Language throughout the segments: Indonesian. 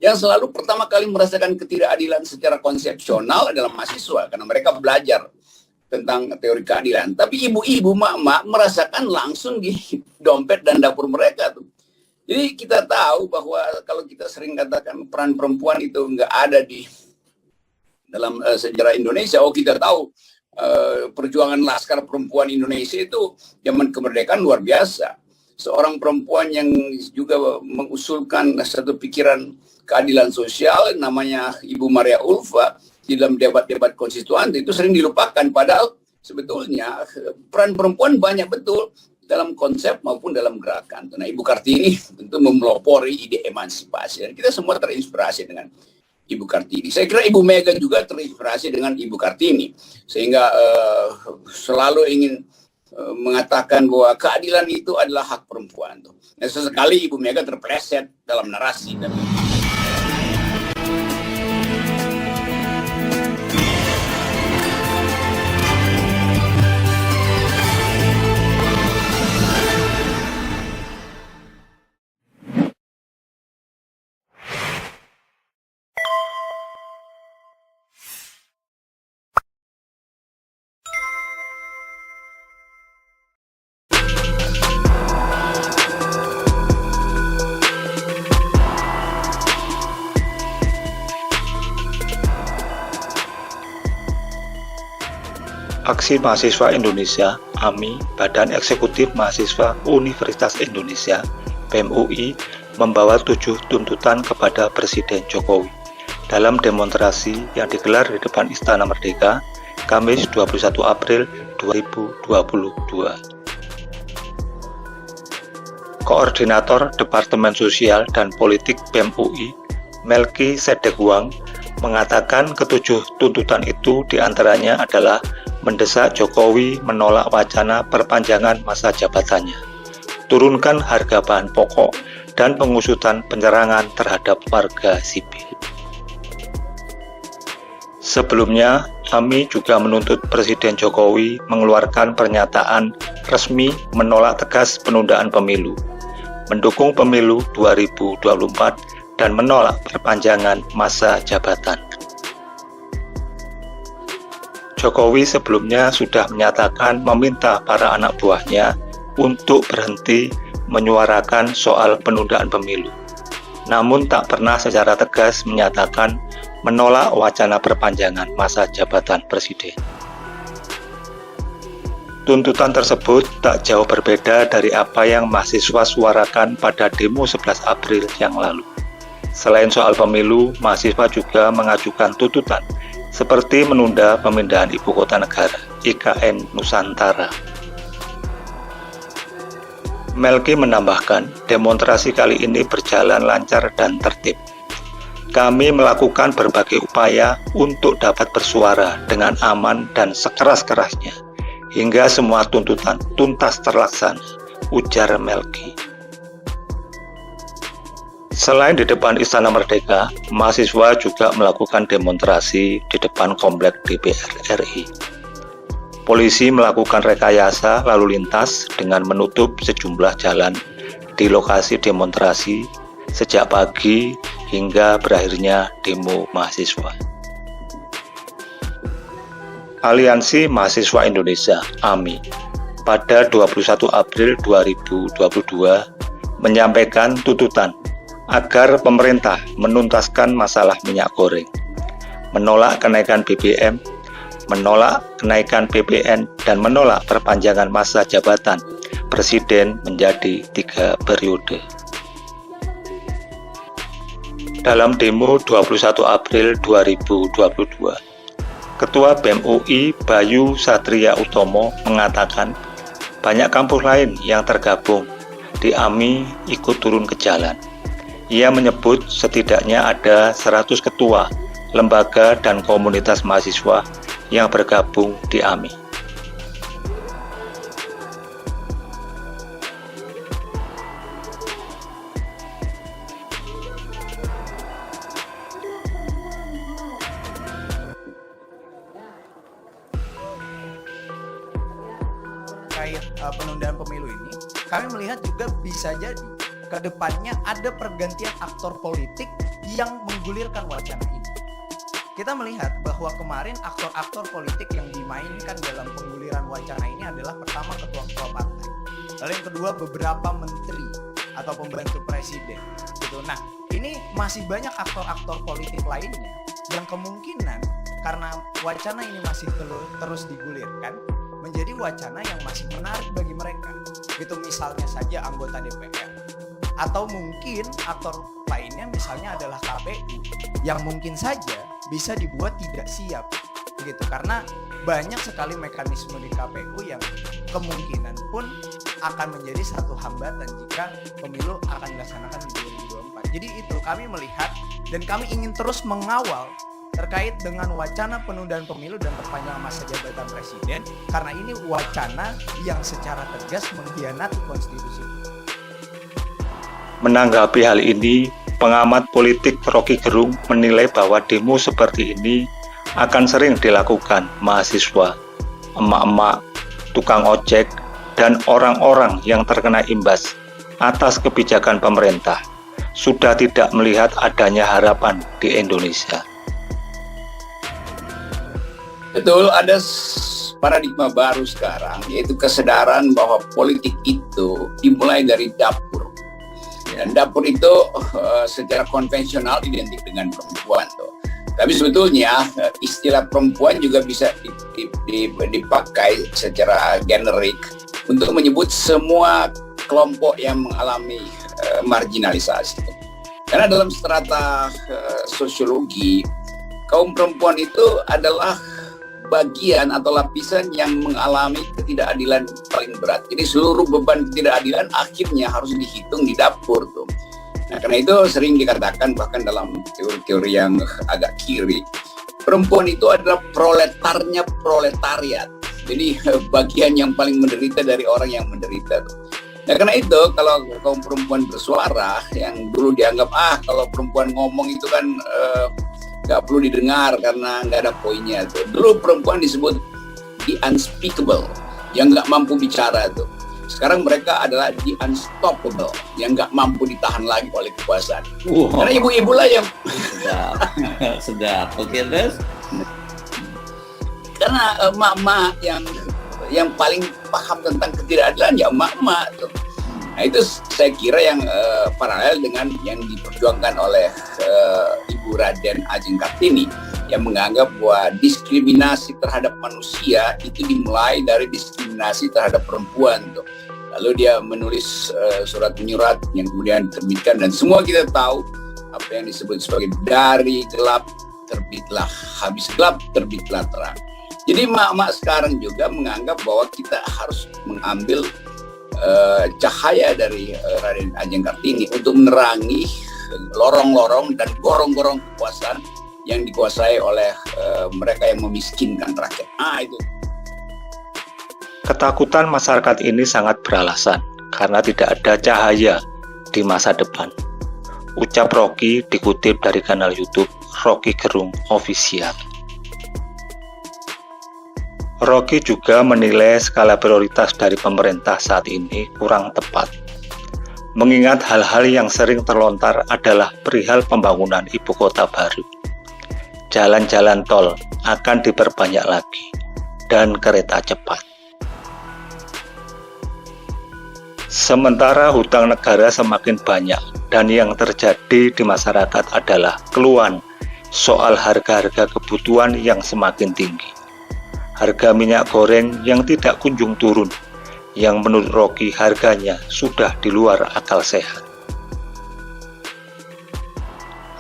yang selalu pertama kali merasakan ketidakadilan secara konsepsional adalah mahasiswa, karena mereka belajar tentang teori keadilan. Tapi ibu-ibu, mak-mak merasakan langsung di dompet dan dapur mereka tuh. Jadi kita tahu bahwa kalau kita sering katakan peran perempuan itu nggak ada di dalam sejarah Indonesia, kita tahu perjuangan laskar perempuan Indonesia itu zaman kemerdekaan luar biasa. Seorang perempuan yang juga mengusulkan satu pikiran keadilan sosial, namanya Ibu Maria Ulfa, di dalam debat-debat konstituante itu sering dilupakan, padahal sebetulnya peran perempuan banyak betul dalam konsep maupun dalam gerakan. Nah, Ibu Kartini tentu memelopori ide emansipasi, dan kita semua terinspirasi dengan Ibu Kartini. Saya kira Ibu Mega juga terinspirasi dengan Ibu Kartini, sehingga selalu ingin mengatakan bahwa keadilan itu adalah hak perempuan. Nah, sesekali Ibu Mega terpleset dalam narasi. Aksi Mahasiswa Indonesia (AMI), Badan Eksekutif Mahasiswa Universitas Indonesia (BEM UI), membawa 7 tuntutan kepada Presiden Jokowi dalam demonstrasi yang digelar di depan Istana Merdeka, Kamis 21 April 2022. Koordinator Departemen Sosial dan Politik BEM UI, Melki Sedegwang, mengatakan ketujuh tuntutan itu diantaranya adalah mendesak Jokowi menolak wacana perpanjangan masa jabatannya, turunkan harga bahan pokok, dan pengusutan penyerangan terhadap warga sipil. Sebelumnya, AMI juga menuntut Presiden Jokowi mengeluarkan pernyataan resmi menolak tegas penundaan pemilu, mendukung pemilu 2024, dan menolak perpanjangan masa jabatan. Jokowi sebelumnya sudah menyatakan meminta para anak buahnya untuk berhenti menyuarakan soal penundaan pemilu, namun tak pernah secara tegas menyatakan menolak wacana perpanjangan masa jabatan presiden. Tuntutan tersebut tak jauh berbeda dari apa yang mahasiswa suarakan pada demo 11 April yang lalu. Selain soal pemilu, mahasiswa juga mengajukan tuntutan seperti menunda pemindahan ibu kota negara, IKN Nusantara. Melki menambahkan, demonstrasi kali ini berjalan lancar dan tertib. Kami melakukan berbagai upaya untuk dapat bersuara dengan aman dan sekeras-kerasnya, hingga semua tuntutan tuntas terlaksana, ujar Melki. Selain di depan Istana Merdeka, mahasiswa juga melakukan demonstrasi di depan komplek DPR RI. Polisi melakukan rekayasa lalu lintas dengan menutup sejumlah jalan di lokasi demonstrasi sejak pagi hingga berakhirnya demo mahasiswa. Aliansi Mahasiswa Indonesia (AMI) pada 21 April 2022 menyampaikan tuntutan agar pemerintah menuntaskan masalah minyak goreng, menolak kenaikan BBM, menolak kenaikan PPN, dan menolak perpanjangan masa jabatan presiden menjadi 3 periode. Dalam demo 21 April 2022, Ketua BEM UI Bayu Satria Utomo mengatakan banyak kampus lain yang tergabung di AMI ikut turun ke jalan. Ia menyebut setidaknya ada 100 ketua, lembaga, dan komunitas mahasiswa yang bergabung di AMI. Terkait penundaan pemilu ini, kami melihat juga bisa jadi ke depannya ada pergantian aktor politik yang menggulirkan wacana ini. Kita melihat bahwa kemarin aktor-aktor politik yang dimainkan dalam pengguliran wacana ini adalah pertama ketua-ketua partai, lalu yang kedua beberapa menteri atau pembantu presiden gitu. Nah, ini masih banyak aktor-aktor politik lainnya yang kemungkinan karena wacana ini masih terus digulirkan menjadi wacana yang masih menarik bagi mereka gitu. Misalnya saja anggota DPR, atau mungkin aktor lainnya misalnya adalah KPU yang mungkin saja bisa dibuat tidak siap gitu, karena banyak sekali mekanisme di KPU yang kemungkinan pun akan menjadi satu hambatan jika pemilu akan dilaksanakan di 2024. Jadi itu kami melihat dan kami ingin terus mengawal terkait dengan wacana penundaan pemilu dan perpanjangan masa jabatan presiden, karena ini wacana yang secara tegas mengkhianati konstitusi. Menanggapi hal ini, pengamat politik Rocky Gerung menilai bahwa demo seperti ini akan sering dilakukan mahasiswa, emak-emak, tukang ojek, dan orang-orang yang terkena imbas atas kebijakan pemerintah sudah tidak melihat adanya harapan di Indonesia. Betul, ada paradigma baru sekarang, yaitu kesadaran bahwa politik itu dimulai dari dapur. Dan dapur itu secara konvensional identik dengan perempuan tuh. Tapi sebetulnya istilah perempuan juga bisa dipakai secara generik untuk menyebut semua kelompok yang mengalami marginalisasi. Karena dalam strata sosiologi, kaum perempuan itu adalah bagian atau lapisan yang mengalami ketidakadilan paling berat. Jadi seluruh beban ketidakadilan akhirnya harus dihitung di dapur tuh. Nah, karena itu sering dikatakan bahkan dalam teori-teori yang agak kiri, perempuan itu adalah proletarnya proletariat. Jadi bagian yang paling menderita dari orang yang menderita tuh. Nah, karena itu kalau kaum perempuan bersuara yang dulu dianggap kalau perempuan ngomong itu kan nggak perlu didengar karena nggak ada poinnya tuh. Dulu perempuan disebut the unspeakable, yang nggak mampu bicara tuh. Sekarang mereka adalah the unstoppable, yang nggak mampu ditahan lagi oleh kekuasaan. Karena ibu-ibu lah yang sedap. Oke, terus? Karena emak-emak yang paling paham tentang ketidakadilan ya emak-emak tuh. Nah, itu saya kira yang paralel dengan yang diperjuangkan oleh Ibu Raden Ajeng Kartini, yang menganggap bahwa diskriminasi terhadap manusia itu dimulai dari diskriminasi terhadap perempuan tuh. Lalu dia menulis surat menyurat yang kemudian diterbitkan, dan semua kita tahu apa yang disebut sebagai dari gelap terbitlah, habis gelap terbitlah terang. Jadi mak-mak sekarang juga menganggap bahwa kita harus mengambil cahaya dari Raden Ajeng Kartini untuk menerangi lorong-lorong dan gorong-gorong kekuasaan yang dikuasai oleh mereka yang memiskinkan rakyat. Itu. Ketakutan masyarakat ini sangat beralasan karena tidak ada cahaya di masa depan. Ucap Rocky dikutip dari kanal YouTube Rocky Gerung Official. Rocky juga menilai skala prioritas dari pemerintah saat ini kurang tepat. Mengingat hal-hal yang sering terlontar adalah perihal pembangunan ibu kota baru. Jalan-jalan tol akan diperbanyak lagi dan kereta cepat. Sementara hutang negara semakin banyak dan yang terjadi di masyarakat adalah keluhan soal harga-harga kebutuhan yang semakin tinggi. Harga minyak goreng yang tidak kunjung turun, yang menurut Rocky harganya sudah di luar akal sehat.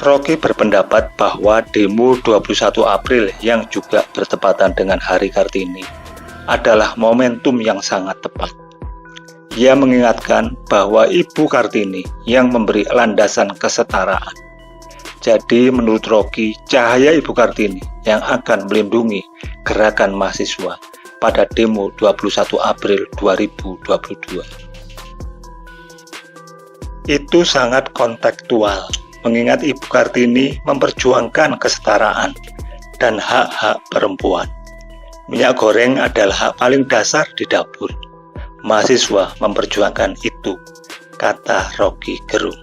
Rocky berpendapat bahwa demo 21 April yang juga bertepatan dengan Hari Kartini adalah momentum yang sangat tepat. Ia mengingatkan bahwa Ibu Kartini yang memberi landasan kesetaraan. Jadi menurut Rocky, cahaya Ibu Kartini yang akan melindungi gerakan mahasiswa pada demo 21 April 2022. Itu sangat kontekstual, mengingat Ibu Kartini memperjuangkan kesetaraan dan hak-hak perempuan. Minyak goreng adalah hak paling dasar di dapur. Mahasiswa memperjuangkan itu, kata Rocky Gerung.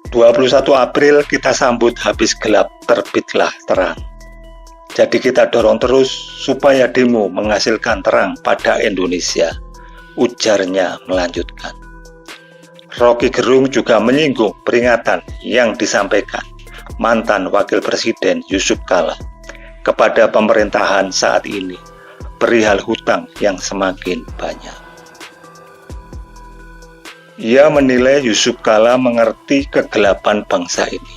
21 April kita sambut habis gelap terbitlah terang. Jadi kita dorong terus supaya demo menghasilkan terang pada Indonesia, ujarnya melanjutkan. Rocky Gerung juga menyinggung peringatan yang disampaikan mantan Wakil Presiden Yusuf Kala kepada pemerintahan saat ini perihal hutang yang semakin banyak. Ia menilai Yusuf Kala mengerti kegelapan bangsa ini,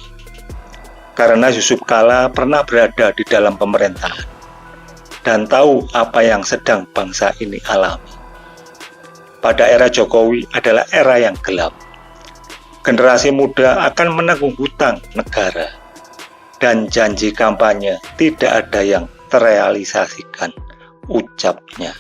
karena Yusuf Kala pernah berada di dalam pemerintahan dan tahu apa yang sedang bangsa ini alami. Pada era Jokowi adalah era yang gelap. Generasi muda akan menanggung hutang negara, dan janji kampanye tidak ada yang terrealisasikan, ucapnya.